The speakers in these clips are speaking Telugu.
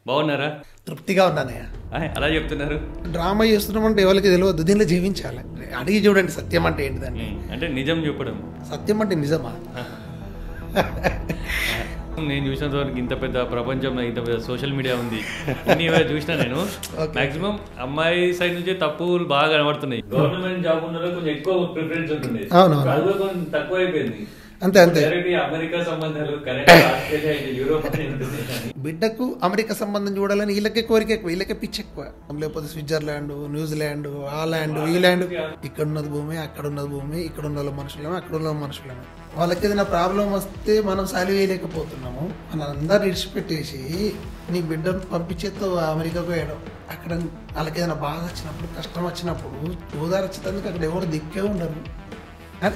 బాగున్నారా? తృప్తిగా ఉన్నానయ్య. అలా చెప్తున్నారు. డ్రామా చేస్తున్నామంటే ఎవరికి తెలియదు, దీనిలో జీవించాలి. అడిగి చూడండి సత్యం అంటే ఏంటిదండి. అంటే నిజం చెప్పడం. సత్యం అంటే నిజమా? నేను చూసినంత వరకు ఇంత పెద్ద ప్రపంచంలో ఇంత పెద్ద సోషల్ మీడియా ఉంది. చూసినా నేను మాక్సిమం అమ్మాయి సైడ్ నుంచి తప్పులు బాగా కనబడుతున్నాయి. గవర్నమెంట్ జాబ్ ఉన్న కొంచెం ఎక్కువ ప్రిఫరెన్స్ ఉంటుంది, కొంచెం తక్కువ అయిపోయింది. అంతే అంతే. అమెరికా సంబంధాలు, యూరోప్ బిడ్డకు అమెరికా సంబంధం చూడాలని వీళ్ళకే కోరిక ఎక్కువ, వీళ్ళకే పిచ్చి ఎక్కువ. లేకపోతే స్విట్జర్లాండ్, న్యూజిలాండ్, ఆ ల్యాండ్ ఈ ల్యాండ్, ఇక్కడ ఉన్నది భూమి, అక్కడ ఉన్నది భూమి, ఇక్కడ ఉన్న మనుషులేమో, అక్కడ ఉన్న మనుషులేమో. వాళ్ళకి ఏదైనా ప్రాబ్లం వస్తే మనం సాల్వ్ చేయలేకపోతున్నాము. మన అందరు విడిచిపెట్టేసి నీ బిడ్డను పంపించేతో అమెరికాకు వేయడం. అక్కడ వాళ్ళకి ఏదైనా బాధ వచ్చినప్పుడు, కష్టం వచ్చినప్పుడు ఓదార్చేందుకు అక్కడ ఎవరు దిక్కే ఉండరు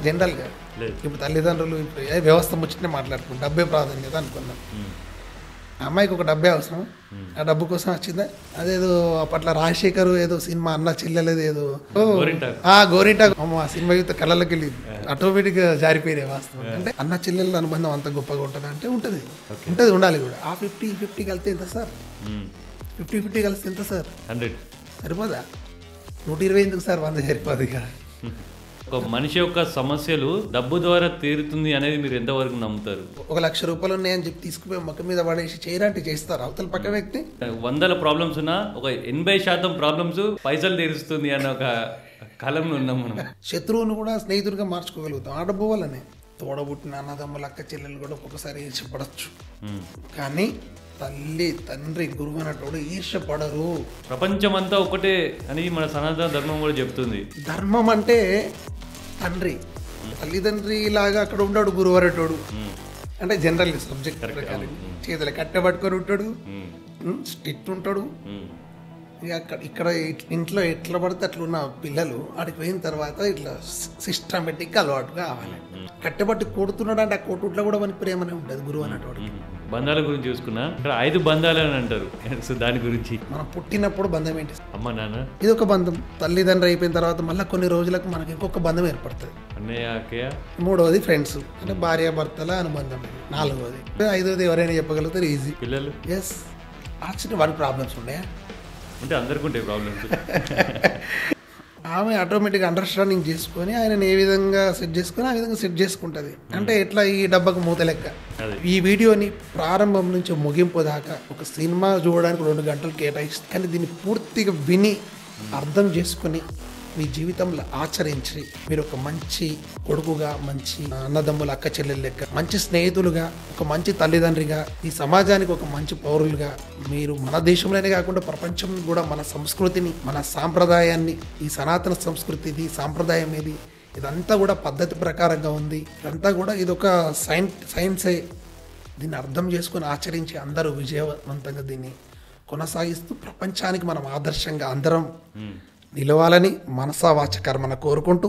జనరల్గా. ఇప్పుడు తల్లిదండ్రులు ఇప్పుడు ఏ వ్యవస్థ ముచ్చినే మాట్లాడుకుంటాం, డబ్బే ప్రాధాన్యత అనుకున్నాం. అమ్మాయికి ఒక డబ్బే అవసరం, ఆ డబ్బు కోసం వచ్చిందా. అదేదో అప్పట్లో రాజశేఖర్ ఏదో సినిమా అన్న చెల్లెలేదు ఏదో గోరింటాకు ఆ సినిమా యూత్ కళ్ళకి వెళ్ళి ఆటోమేటిక్గా జారిపోయినాయి వాస్తవం. అంటే అన్న చెల్లెల అనుబంధం అంత గొప్పగా ఉంటుంది అంటే ఉంటుంది, ఉండాలి కూడా. ఆ 50-50 కలిస్తే ఎంత సార్? 50-50 కలిస్తే ఎంత సార్? 100 సరిపోదా? 120 ఎందుకు సార్? 100 సరిపోదు. ఇక ఒక మనిషి యొక్క సమస్యలు డబ్బు ద్వారా తీరుతుంది అనేది మీరు ఎంతవరకు నమ్ముతారు? 1 లక్ష రూపాయలు ఉన్నాయని చెప్పి తీసుకుపోయి మొక్క మీద పడేసి చేయరంటే చేస్తారు అవతల పక్క వ్యక్తి. 100 ప్రాబ్లమ్స్ ఉన్నా ఒక 80% ప్రాబ్లమ్స్ పైసలు తీరుస్తుంది అన్న ఒక కాలంలో ఉన్నాం మనం. శత్రువును కూడా స్నేహితుడిగా మార్చుకోగలుగుతాం ఆ డబ్బు వల్లనే. తోడబుట్టిన అన్నదమ్ముల అక్క చెల్లెలు కూడా ఒక్కొక్కసారి ఈర్ష్యపడచ్చు, కానీ తల్లి తండ్రి గురువు అన్నట్టు ఈర్ష్యపడరు. ప్రపంచమంతా ఒకటే అని మన సనాతన ధర్మం కూడా చెప్తుంది. ధర్మం అంటే తండ్రి తల్లిదండ్రి లాగా అక్కడ ఉంటాడు గురువరటోడు. అంటే జనరల్ సబ్జెక్ట్ ప్రకారం చేతులు కట్టబట్టుకొని ఉంటాడు, స్ట్రిక్ట్ ఉంటాడు. ఇక ఇక్కడ ఇంట్లో ఎట్లా పడితే అట్లా ఉన్న పిల్లలు ఆడికి పోయిన తర్వాత ఇట్లా సిస్టమేటిక్ అలవాటు కావాలి. కట్టబట్టి కొడుతున్నాడు అంటే ఆ కొట్టుట్లో కూడా మనకి ప్రేమనే ఉంటుంది గురువు అన్నటువంటి. బంధాల గురించి చూసుకున్నా ఇక్కడ 5 బంధాలు అని అంటారు. సో దాని గురించి మనం పుట్టినప్పుడు బంధం ఏంటి? అమ్మ నాన్న, ఇది ఒక బంధం. తల్లిదండ్రి అయిపోయిన తర్వాత మళ్ళీ కొన్ని రోజులకు మనకి ఇంకొక బంధం ఏర్పడుతుంది, అన్నయ్య అక్కయ్య. 3వది ఫ్రెండ్స్ అంటే భార్య భర్తల అనుబంధం. 4వది 5వది ఎవరైనా చెప్పగలుగుతారు ఈజీ, పిల్లలు. ఎస్ యాక్చువల్లీ వాడి ప్రాబ్లమ్స్ ఉన్నాయా అంటే అందరికీ ఉంటాయి ప్రాబ్లమ్స్. ఆమె ఆటోమేటిక్గా అండర్స్టాండింగ్ చేసుకొని ఆయన ఏ విధంగా సెట్ చేసుకొని ఆ విధంగా సెట్ చేసుకుంటుంది. అంటే ఎట్లా ఈ డబ్బాకు మూత లెక్క. ఈ వీడియోని ప్రారంభం నుంచి ముగింపు దాకా ఒక సినిమా చూడడానికి 2 గంటలు కేటాయిస్తుంది, కానీ దీన్ని పూర్తిగా విని అర్థం చేసుకొని మీ జీవితంలో ఆచరించి మీరు ఒక మంచి కొడుకుగా, మంచి అన్నదమ్ముల అక్క చెల్లెలు లెక్క, మంచి స్నేహితులుగా, ఒక మంచి తల్లిదండ్రిగా, ఈ సమాజానికి ఒక మంచి పౌరులుగా మీరు మన దేశంలోనే కాకుండా ప్రపంచం కూడా మన సంస్కృతిని, మన సాంప్రదాయాన్ని, ఈ సనాతన సంస్కృతి సాంప్రదాయం ఏది ఇదంతా కూడా పద్ధతి ప్రకారంగా ఉంది. ఇదంతా కూడా ఇదొక సైన్సే. దీన్ని అర్థం చేసుకొని ఆచరించి అందరూ విజయవంతంగా దీన్ని కొనసాగిస్తూ ప్రపంచానికి మనం ఆదర్శంగా అందరం నిలవాలని మనసా వాచ కర్మన కోరుకుంటూ